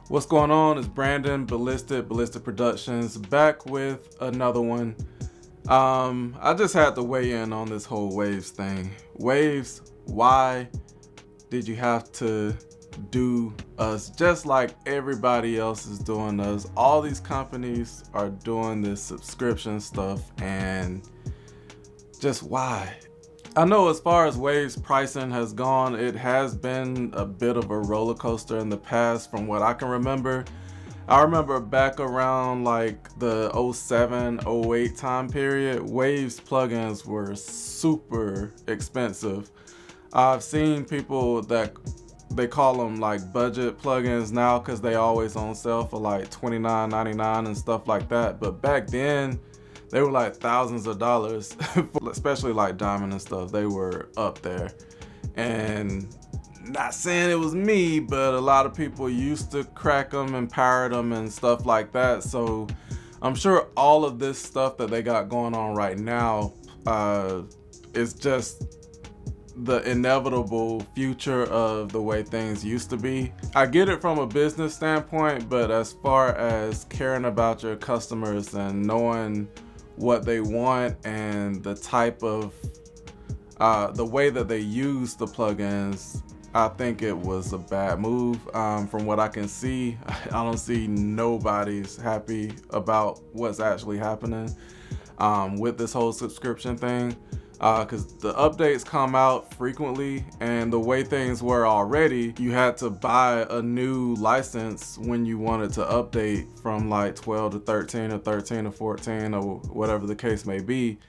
What's going on? It's Brandon, Ballistic Productions, back with another one. I just had to weigh in on this whole Waves thing. Waves, why did you have to do us just like everybody else is doing us? All these companies are doing this subscription stuff, and just why? I know as far as Waves pricing has gone, it has been a bit of a roller coaster in the past from what I can remember. I remember back around like the 07, 08 time period, Waves plugins were super expensive. I've seen people that they call them like budget plugins now because they always on sale for like $29.99 and stuff like that. But back then, they were like thousands of dollars, especially like Diamond and stuff. They were up there. And not saying it was me, but a lot of people used to crack them and pirate them and stuff like that. So I'm sure all of this stuff that they got going on right now is just the inevitable future of the way things used to be. I get it from a business standpoint, but as far as caring about your customers and knowing what they want and the type of the way that they use the plugins, I think it was a bad move. From what I can see, I don't see nobody's happy about what's actually happening with this whole subscription thing, because the updates come out frequently, and the way things were already, you had to buy a new license when you wanted to update from like 12 to 13 or 13 to 14 or whatever the case may be.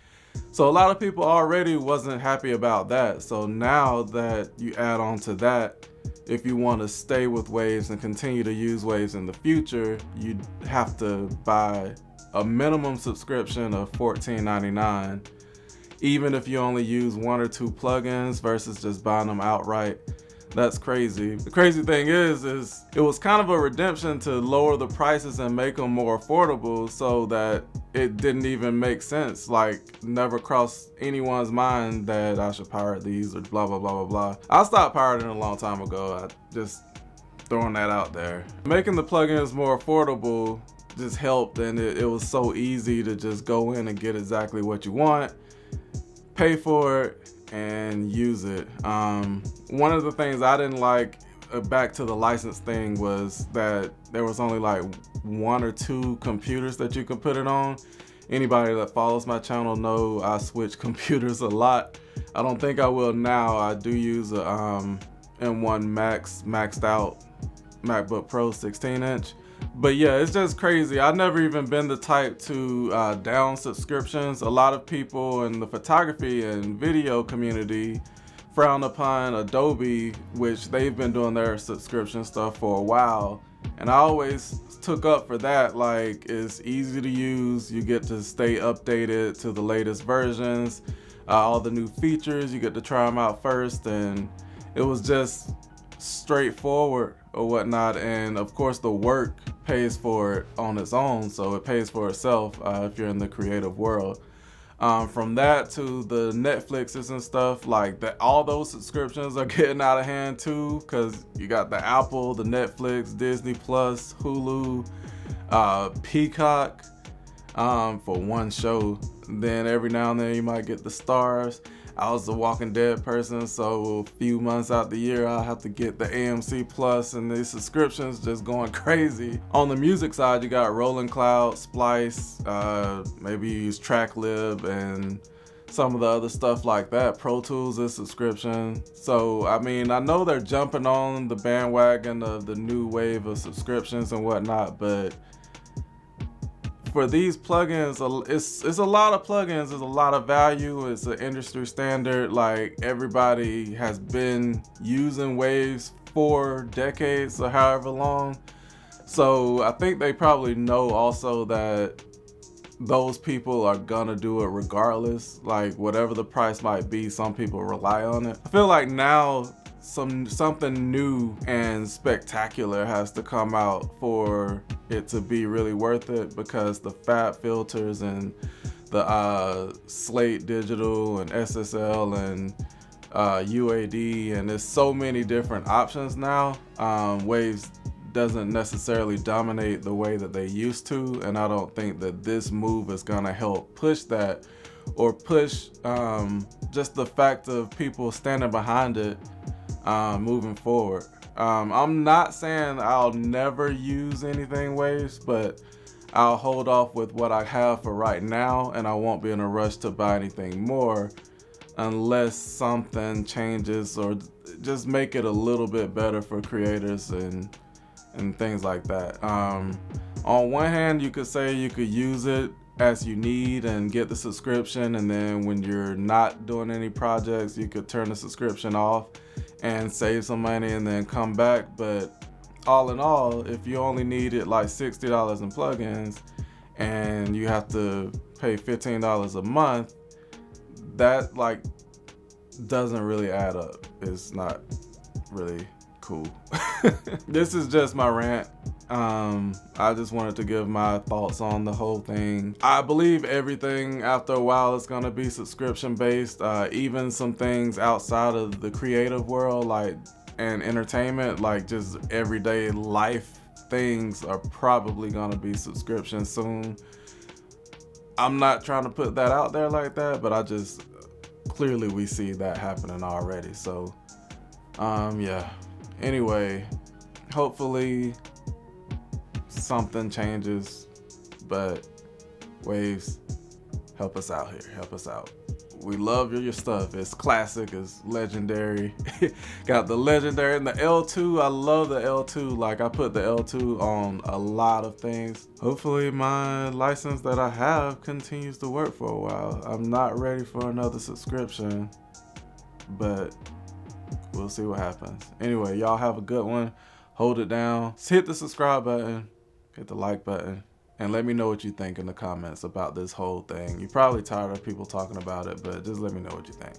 So a lot of people already wasn't happy about that. So now that you add on to that, if you want to stay with Waves and continue to use Waves in the future, you have to buy a minimum subscription of $14.99, even if you only use one or two plugins versus just buying them outright. That's crazy. The crazy thing is it was kind of a redemption to lower the prices and make them more affordable, so that it didn't even make sense. Like, never crossed anyone's mind that I should pirate these or blah, blah, blah, blah, blah. I stopped pirating a long time ago. I just throwing that out there. Making the plugins more affordable just helped, and it was so easy to just go in and get exactly what you want, pay for it, and use it. One of the things I didn't like, back to the license thing, was that there was only like one or two computers that you could put it on. Anybody that follows my channel know I switch computers a lot. I don't think I will now. I do use a M1 maxed out MacBook Pro 16-inch. But yeah, it's just crazy. I've never even been the type to down subscriptions. A lot of people in the photography and video community frown upon Adobe, which they've been doing their subscription stuff for a while. And I always took up for that. Like, it's easy to use. You get to stay updated to the latest versions. All the new features, you get to try them out first. And it was just straightforward or whatnot. And of course, the work pays for it on its own, so it pays for itself if you're in the creative world. From that to the Netflixes and stuff like that, all those subscriptions are getting out of hand too, because you got the Apple, the Netflix, Disney Plus, Hulu, Peacock for one show. Then every now and then you might get the Stars. I was a Walking Dead person, so a few months out the year I'll have to get the AMC Plus, and these subscriptions just going crazy. On the music side, you got Rolling Cloud, Splice, maybe you use TrackLib and some of the other stuff like that. Pro Tools is subscription. So I mean, I know they're jumping on the bandwagon of the new wave of subscriptions and whatnot, but for these plugins, it's a lot of plugins, it's a lot of value, it's an industry standard. Like, everybody has been using Waves for decades or however long. So I think they probably know also that those people are gonna do it regardless. Like, whatever the price might be, some people rely on it. I feel like now something new and spectacular has to come out for it to be really worth it, because the fat filters and the Slate Digital and SSL and UAD, and there's so many different options now. Waves doesn't necessarily dominate the way that they used to, and I don't think that this move is gonna help push that, or push just the fact of people standing behind it moving forward. I'm not saying I'll never use anything Waves, but I'll hold off with what I have for right now, and I won't be in a rush to buy anything more unless something changes or just make it a little bit better for creators and things like that. On one hand, you could say you could use it as you need and get the subscription, and then when you're not doing any projects, you could turn the subscription off and save some money and then come back. But all in all, if you only needed like $60 in plugins and you have to pay $15 a month, that like doesn't really add up. It's not really cool. This is just my rant. I just wanted to give my thoughts on the whole thing. I believe everything after a while is gonna be subscription based. Even some things outside of the creative world, like and entertainment, like just everyday life things, are probably gonna be subscription soon. I'm not trying to put that out there like that, but I just clearly we see that happening already. So yeah, anyway, hopefully something changes, but Waves, help us out here, help us out. We love your stuff. It's classic, it's legendary. Got the legendary and the L2. I love the L2. Like, I put the L2 on a lot of things. Hopefully my license that I have continues to work for a while. I'm not ready for another subscription, but we'll see what happens. Anyway, y'all have a good one. Hold it down. Hit the subscribe button, hit the like button, and let me know what you think in the comments about this whole thing. You're probably tired of people talking about it, but just let me know what you think.